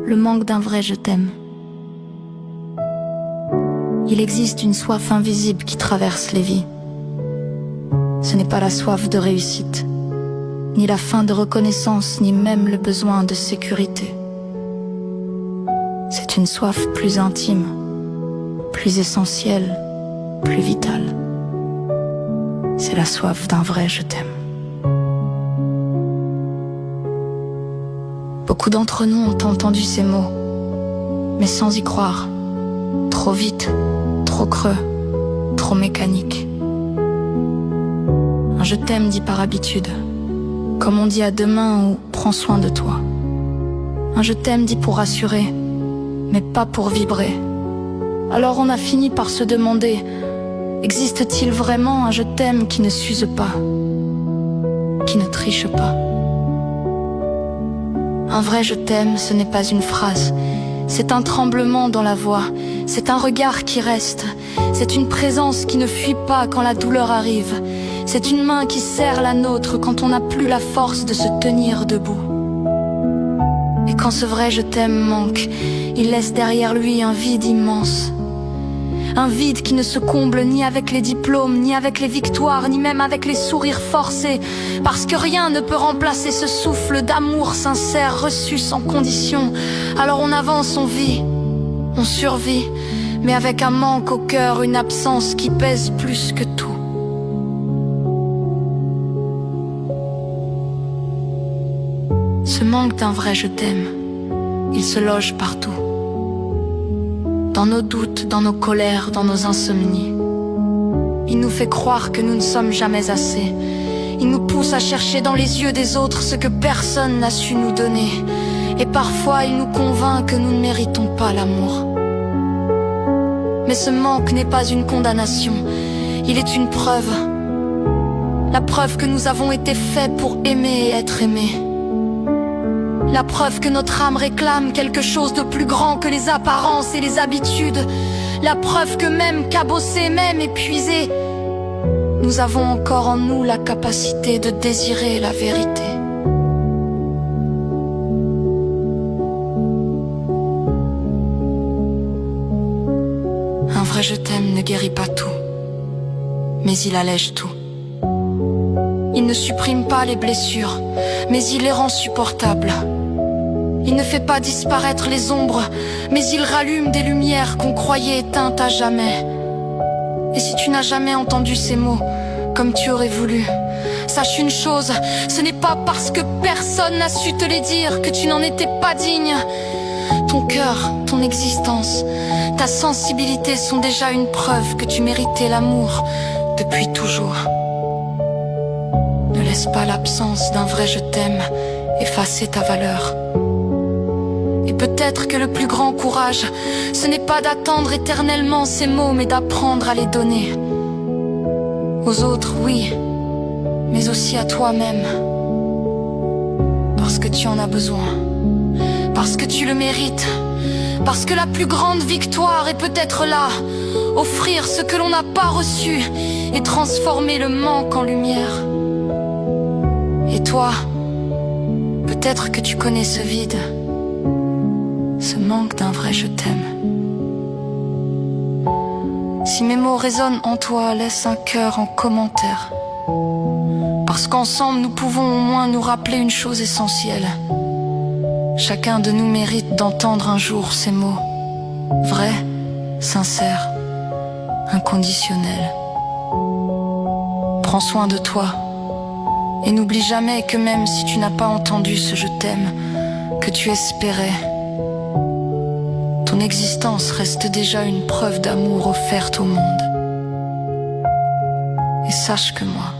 le manque d'un vrai je t'aime. Il existe une soif invisible qui traverse les vies. Ce n'est pas la soif de réussite, ni la faim de reconnaissance, ni même le besoin de sécurité. C'est une soif plus intime, plus essentielle, plus vitale. C'est la soif d'un vrai je t'aime. Beaucoup d'entre nous ont entendu ces mots, mais sans y croire. Trop vite, trop creux, trop mécanique. Un je t'aime dit par habitude, comme on dit à demain ou prends soin de toi. Un je t'aime dit pour rassurer, mais pas pour vibrer. Alors on a fini par se demander, existe-t-il vraiment un je t'aime qui ne s'use pas, qui ne triche pas? Un vrai je t'aime, ce n'est pas une phrase, c'est un tremblement dans la voix, c'est un regard qui reste, c'est une présence qui ne fuit pas quand la douleur arrive, c'est une main qui serre la nôtre quand on n'a plus la force de se tenir debout. Et quand ce vrai je t'aime manque, il laisse derrière lui un vide immense. Un vide qui ne se comble ni avec les diplômes, ni avec les victoires, ni même avec les sourires forcés. Parce que rien ne peut remplacer ce souffle d'amour sincère reçu sans condition. Alors on avance, on vit, on survit, mais avec un manque au cœur, une absence qui pèse plus que tout. Ce manque d'un vrai je t'aime, il se loge partout. Dans nos doutes, dans nos colères, dans nos insomnies. Il nous fait croire que nous ne sommes jamais assez. Il nous pousse à chercher dans les yeux des autres ce que personne n'a su nous donner. Et parfois il nous convainc que nous ne méritons pas l'amour. Mais ce manque n'est pas une condamnation, il est une preuve. La preuve que nous avons été faits pour aimer et être aimés. La preuve que notre âme réclame quelque chose de plus grand que les apparences et les habitudes. La preuve que même cabossés, même épuisés, nous avons encore en nous la capacité de désirer la vérité. Un vrai je t'aime ne guérit pas tout, mais il allège tout. Il ne supprime pas les blessures, mais il les rend supportables. Il ne fait pas disparaître les ombres, mais il rallume des lumières qu'on croyait éteintes à jamais. Et si tu n'as jamais entendu ces mots, comme tu aurais voulu, sache une chose, ce n'est pas parce que personne n'a su te les dire que tu n'en étais pas digne. Ton cœur, ton existence, ta sensibilité sont déjà une preuve que tu méritais l'amour depuis toujours. Ne laisse pas l'absence d'un vrai je t'aime effacer ta valeur. Et peut-être que le plus grand courage, ce n'est pas d'attendre éternellement ces mots, mais d'apprendre à les donner. Aux autres, oui, mais aussi à toi-même. Parce que tu en as besoin. Parce que tu le mérites. Parce que la plus grande victoire est peut-être là. Offrir ce que l'on n'a pas reçu et transformer le manque en lumière. Et toi, peut-être que tu connais ce vide. Ce manque d'un vrai je t'aime. Si mes mots résonnent en toi, laisse un cœur en commentaire. Parce qu'ensemble nous pouvons au moins nous rappeler une chose essentielle. Chacun de nous mérite d'entendre un jour ces mots. Vrais, sincères, inconditionnels. Prends soin de toi. Et n'oublie jamais que même si tu n'as pas entendu ce je t'aime que tu espérais, ton existence reste déjà une preuve d'amour offerte au monde. Et sache que moi,